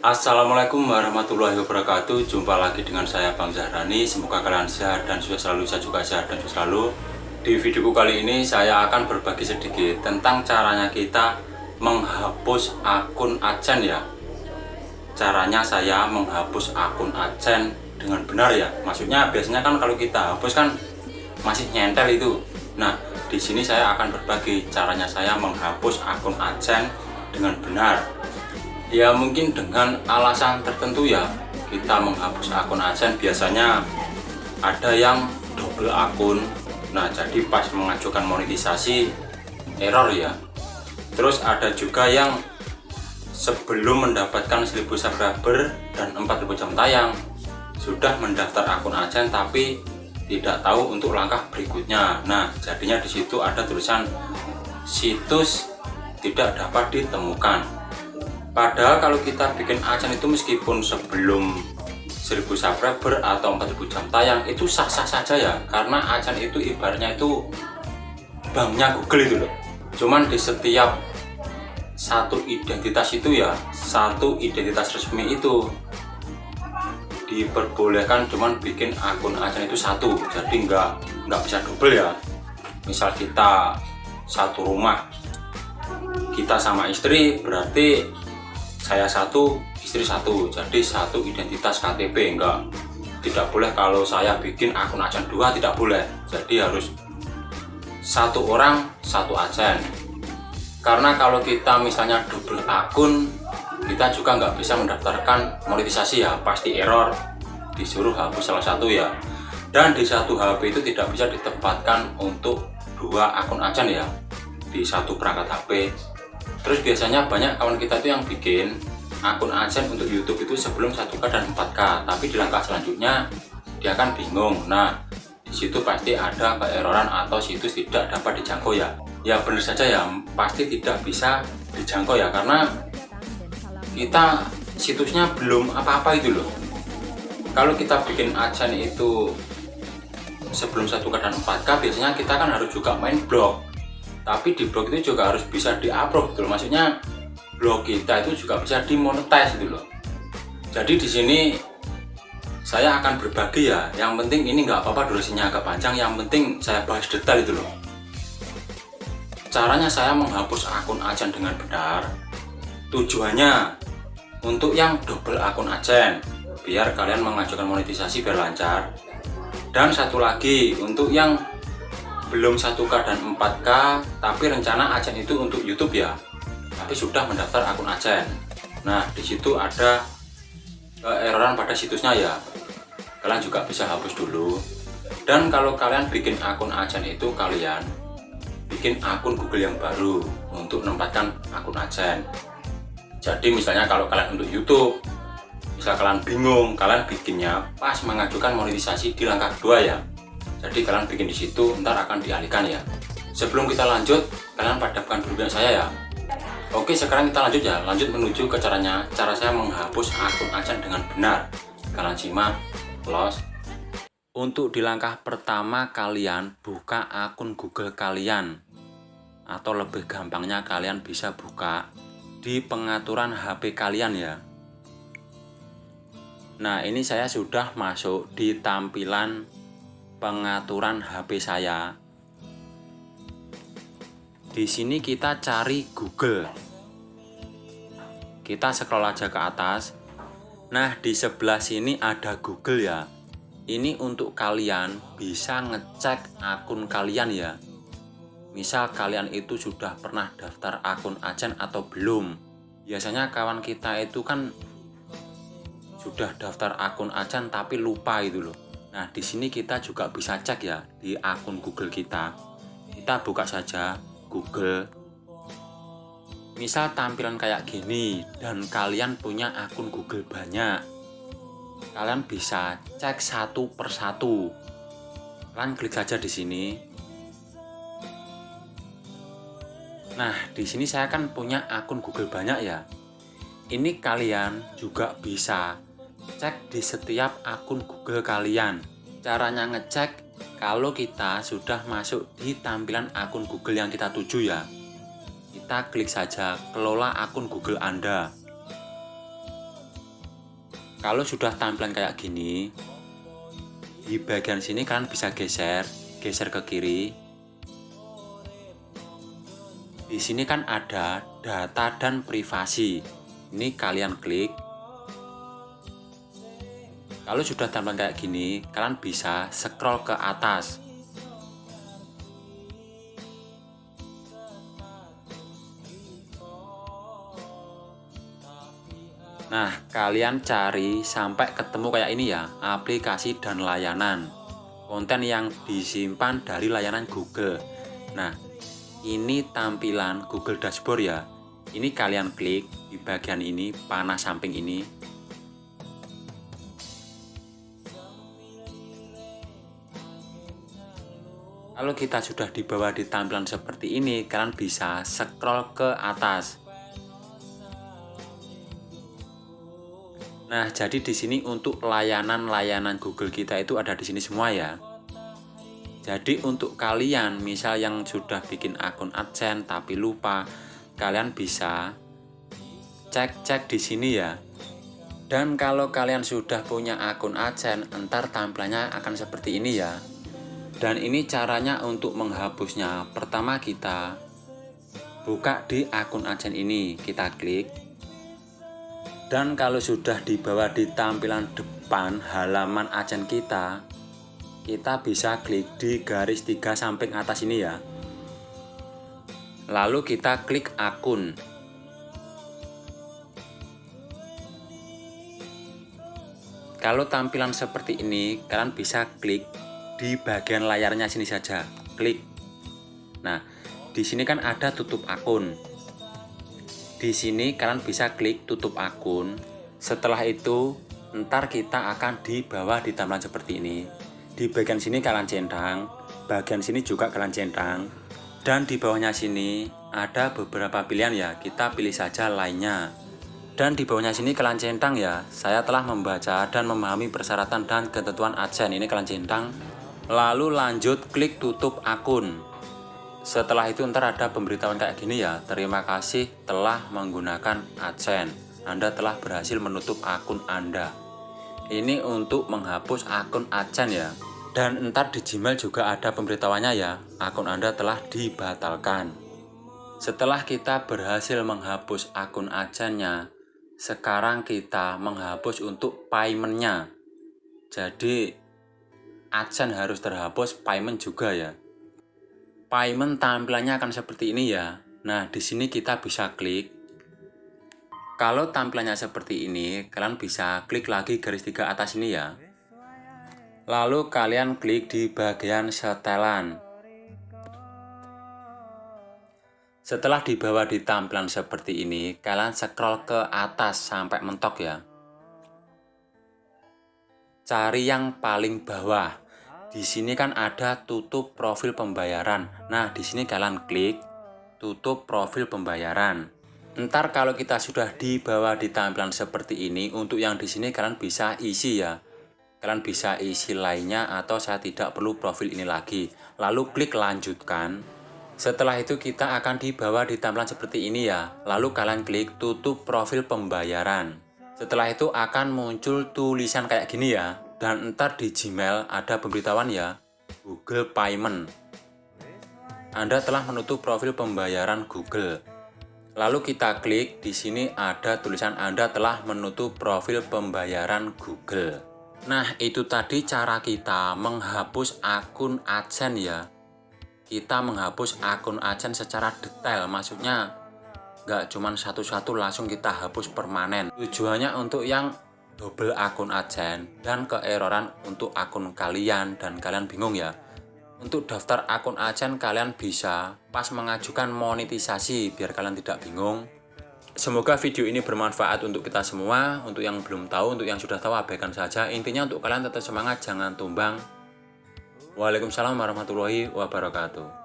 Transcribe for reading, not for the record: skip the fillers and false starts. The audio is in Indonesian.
Assalamualaikum warahmatullahi wabarakatuh. Jumpa lagi dengan saya Bang Zahrani. Semoga kalian sehat dan sukses selalu. Saya juga sehat dan sukses selalu. Di videoku kali ini saya akan berbagi sedikit tentang caranya kita menghapus akun AdSense ya. Caranya saya menghapus akun AdSense dengan benar ya. Maksudnya biasanya kan kalau kita hapus kan masih nyentel itu. Nah, di sini saya akan berbagi caranya saya menghapus akun AdSense dengan benar. Ya mungkin dengan alasan tertentu ya kita menghapus akun AdSense. Biasanya ada yang double akun. Nah, jadi pas mengajukan monetisasi error ya. Terus ada juga yang sebelum mendapatkan 1000 subscriber dan 4000 jam tayang sudah mendaftar akun AdSense tapi tidak tahu untuk langkah berikutnya. Nah, jadinya di situ ada tulisan situs tidak dapat ditemukan. Padahal kalau kita bikin AdSense itu meskipun sebelum 1000 subscriber atau 4000 jam tayang itu sah-sah saja ya, karena AdSense itu ibaratnya itu banknya Google itu loh. Cuman di setiap satu identitas itu ya, satu identitas resmi itu diperbolehkan cuman bikin akun AdSense itu satu, jadi nggak bisa double ya. Misal kita satu rumah, kita sama istri, berarti saya satu, istri satu, jadi satu identitas KTP. Tidak boleh kalau saya bikin akun AdSense 2, tidak boleh. Jadi harus satu orang satu AdSense. Karena kalau kita misalnya double akun, kita juga nggak bisa mendaftarkan monetisasi ya, pasti error, disuruh hapus salah satu ya. Dan di satu HP itu tidak bisa ditempatkan untuk dua akun AdSense ya, di satu perangkat HP. Terus biasanya banyak kawan kita itu yang bikin akun AdSense untuk YouTube itu sebelum 1K dan 4K, tapi di langkah selanjutnya dia akan bingung. Nah, di situ pasti ada keeroran atau situs tidak dapat dijangkau ya. Ya benar saja ya, pasti tidak bisa dijangkau ya, karena kita situsnya belum apa-apa itu loh. Kalau kita bikin AdSense itu sebelum 1K dan 4K, biasanya kita kan harus juga main blog. Tapi di blog itu juga harus bisa di-upload gitu loh. Maksudnya blog kita itu juga bisa dimonetize gitu loh. Jadi di sini saya akan berbagi ya. Yang penting ini nggak apa-apa durasinya agak panjang, yang penting saya bahas detail itu loh. Caranya saya menghapus akun AdSense dengan benar. Tujuannya untuk yang double akun AdSense, biar kalian mengajukan monetisasi biar lancar. Dan satu lagi untuk yang belum 1K dan 4K tapi rencana AdSense itu untuk YouTube ya, tapi sudah mendaftar akun AdSense. Nah, di situ ada keeroran pada situsnya ya, kalian juga bisa hapus dulu. Dan kalau kalian bikin akun AdSense itu kalian bikin akun Google yang baru untuk menempatkan akun AdSense. Jadi misalnya kalau kalian untuk YouTube, misal kalian bingung, kalian bikinnya pas mengajukan monetisasi di langkah kedua ya. Jadi kalian bikin di situ, ntar akan dialihkan ya. Sebelum kita lanjut, kalian padamkan dulu saya ya. Oke, sekarang kita lanjut ya. Lanjut menuju ke caranya. Cara saya menghapus akun AdSense dengan benar. Kalian simak, close. Untuk di langkah pertama kalian buka akun Google kalian. Atau lebih gampangnya kalian bisa buka di pengaturan HP kalian ya. Nah, ini saya sudah masuk di tampilan pengaturan HP saya. Di sini kita cari Google. Kita scroll aja ke atas. Nah, di sebelah sini ada Google ya. Ini untuk kalian bisa ngecek akun kalian ya. Misal kalian itu sudah pernah daftar akun AdSense atau belum. Biasanya kawan kita itu kan sudah daftar akun AdSense tapi lupa itu loh. Nah, di sini kita juga bisa cek ya di akun Google kita. Kita buka saja Google. Misal tampilan kayak gini dan kalian punya akun Google banyak. Kalian bisa cek satu persatu. Kalian klik saja di sini. Nah, di sini saya kan punya akun Google banyak ya. Ini kalian juga bisa cek di setiap akun Google kalian. Caranya ngecek kalau kita sudah masuk di tampilan akun Google yang kita tuju ya. Kita klik saja kelola akun Google Anda. Kalau sudah tampilan kayak gini, di bagian sini kalian bisa geser ke kiri. Di sini kan ada data dan privasi. Ini kalian klik. Kalau sudah tampilan kayak gini, kalian bisa scroll ke atas. Nah, kalian cari sampai ketemu kayak ini ya, aplikasi dan layanan. Konten yang disimpan dari layanan Google. Nah, ini tampilan Google Dashboard ya. Ini kalian klik di bagian ini, panah samping ini. Kalau kita sudah di bawah di tampilan seperti ini, kalian bisa scroll ke atas. Nah, jadi di sini untuk layanan-layanan Google kita itu ada di sini semua ya. Jadi untuk kalian misal yang sudah bikin akun AdSense tapi lupa, kalian bisa cek di sini ya. Dan kalau kalian sudah punya akun AdSense, entar tampilannya akan seperti ini ya. Dan ini caranya untuk menghapusnya. Pertama kita buka di akun AdSense ini, kita klik. Dan kalau sudah di bawah di tampilan depan halaman AdSense kita bisa klik di garis 3 samping atas ini ya. Lalu kita klik akun. Kalau tampilan seperti ini, kalian bisa klik di bagian layarnya sini saja. Klik. Nah, di sini kan ada tutup akun. Di sini kalian bisa klik tutup akun. Setelah itu, ntar kita akan di bawah di tampilan seperti ini. Di bagian sini kalian centang, bagian sini juga kalian centang, dan di bawahnya sini ada beberapa pilihan ya. Kita pilih saja lainnya. Dan di bawahnya sini kalian centang ya. Saya telah membaca dan memahami persyaratan dan ketentuan AdSense. Ini kalian centang. Lalu lanjut klik tutup akun. Setelah itu ntar ada pemberitahuan kayak gini ya, terima kasih telah menggunakan AdSense. Anda telah berhasil menutup akun Anda. Ini untuk menghapus akun AdSense ya. Dan ntar di Gmail juga ada pemberitahuannya ya, akun Anda telah dibatalkan. Setelah kita berhasil menghapus akun AdSense-nya, sekarang kita menghapus untuk payment-nya. Jadi AdSense harus terhapus, payment juga ya. Payment tampilannya akan seperti ini ya. Nah, di sini kita bisa klik. Kalau tampilannya seperti ini, kalian bisa klik lagi garis 3 atas ini ya. Lalu kalian klik di bagian setelan. Setelah di bawah di tampilan seperti ini, kalian scroll ke atas sampai mentok ya. Cari yang paling bawah. Di sini kan ada tutup profil pembayaran. Nah, di sini kalian klik tutup profil pembayaran. Ntar kalau kita sudah di bawah di tampilan seperti ini, untuk yang di sini kalian bisa isi ya. Kalian bisa isi lainnya atau saya tidak perlu profil ini lagi. Lalu klik lanjutkan. Setelah itu kita akan di bawah di tampilan seperti ini ya. Lalu kalian klik tutup profil pembayaran. Setelah itu akan muncul tulisan kayak gini ya. Dan ntar di Gmail ada pemberitahuan ya, Google Payment. Anda telah menutup profil pembayaran Google. Lalu kita klik, di sini ada tulisan Anda telah menutup profil pembayaran Google. Nah, itu tadi cara kita menghapus akun AdSense ya. Kita menghapus akun AdSense secara detail, maksudnya nggak cuma satu-satu langsung kita hapus permanen. Tujuannya untuk yang double akun AdSense dan keeroran untuk akun kalian dan kalian bingung ya. Untuk daftar akun AdSense kalian bisa pas mengajukan monetisasi biar kalian tidak bingung. Semoga video ini bermanfaat untuk kita semua. Untuk yang belum tahu, untuk yang sudah tahu abaikan saja. Intinya untuk kalian tetap semangat, jangan tumbang. Waalaikumsalam warahmatullahi wabarakatuh.